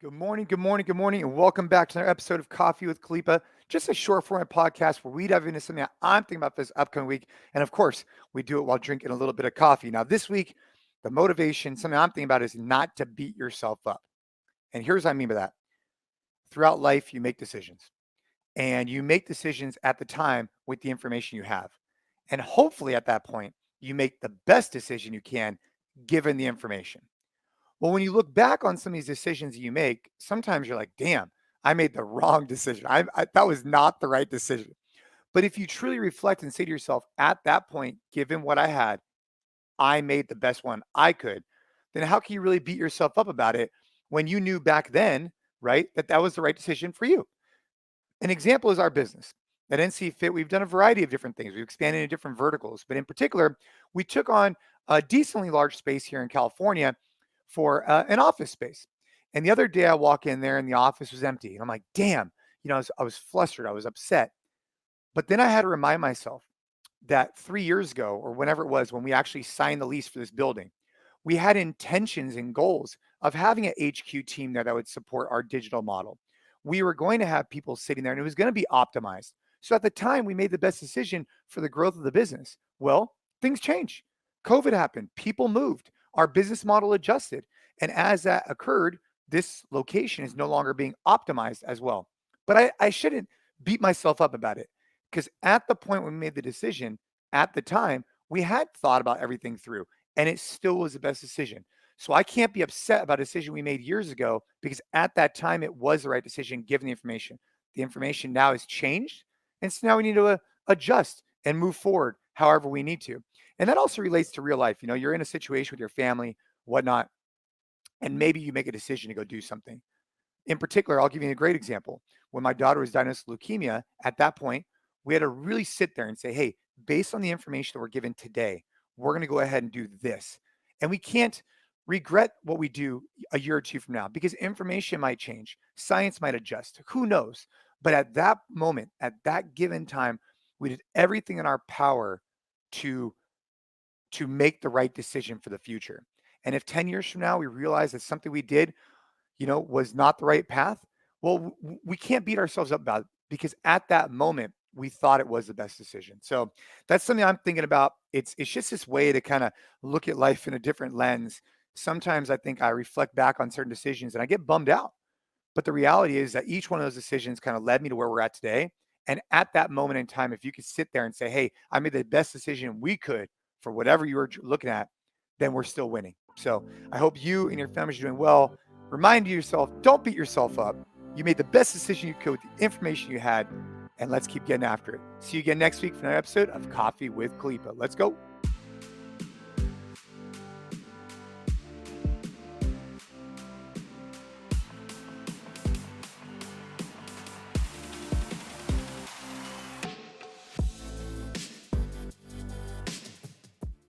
Good morning, good morning, good morning, and welcome back to another episode of Coffee with Khalipa. Just a short format podcast where we dive into something that I'm thinking about this upcoming week. And of course, we do it while drinking a little bit of coffee. Now, this week, the motivation, something I'm thinking about is not to beat yourself up. And here's what I mean by that. Throughout life, you make decisions, and you make decisions at the time with the information you have. And hopefully, at that point, you make the best decision you can given the information. Well, when you look back on some of these decisions that you make, sometimes you're like, damn, I made the wrong decision. That was not the right decision. But if you truly reflect and say to yourself, at that point, given what I had, I made the best one I could, then how can you really beat yourself up about it when you knew back then, right, that that was the right decision for you? An example is our business. At NCFIT, we've done a variety of different things. We've expanded into different verticals, but in particular, we took on a decently large space here in California for an office space. And the other day, I walk in there and the office was empty, and I'm like, "Damn!" I was flustered. I was upset. But then I had to remind myself that 3 years ago, or whenever it was, when we actually signed the lease for this building, we had intentions and goals of having an HQ team there that would support our digital model. We were going to have people sitting there and it was going to be optimized. So at the time, we made the best decision for the growth of the business. Well, things changed. COVID happened, people moved, our business model adjusted. And as that occurred, this location is no longer being optimized as well. But I shouldn't beat myself up about it because at the point when we made the decision, at the time, we had thought about everything through and it still was the best decision. So I can't be upset about a decision we made years ago because at that time it was the right decision given the information. The information now has changed. And so now we need to adjust and move forward however we need to. And that also relates to real life. You're in a situation with your family, whatnot, and maybe you make a decision to go do something. In particular, I'll give you a great example. When my daughter was diagnosed with leukemia, at that point, we had to really sit there and say, hey, based on the information that we're given today, we're going to go ahead and do this. And we can't regret what we do a year or two from now because information might change, science might adjust, who knows? But at that moment, at that given time, we did everything in our power to make the right decision for the future. And if 10 years from now we realize that something we did, was not the right path, well, we can't beat ourselves up about it because at that moment we thought it was the best decision. So that's something I'm thinking about. It's just this way to kind of look at life in a different lens. Sometimes I think I reflect back on certain decisions and I get bummed out. But the reality is that each one of those decisions kind of led me to where we're at today. And at that moment in time, if you could sit there and say, hey, I made the best decision we could for whatever you were looking at, then we're still winning. So I hope you and your family are doing well. Remind yourself, don't beat yourself up. You made the best decision you could with the information you had, and let's keep getting after it. See you again next week for another episode of Coffee with Khalipa. Let's go.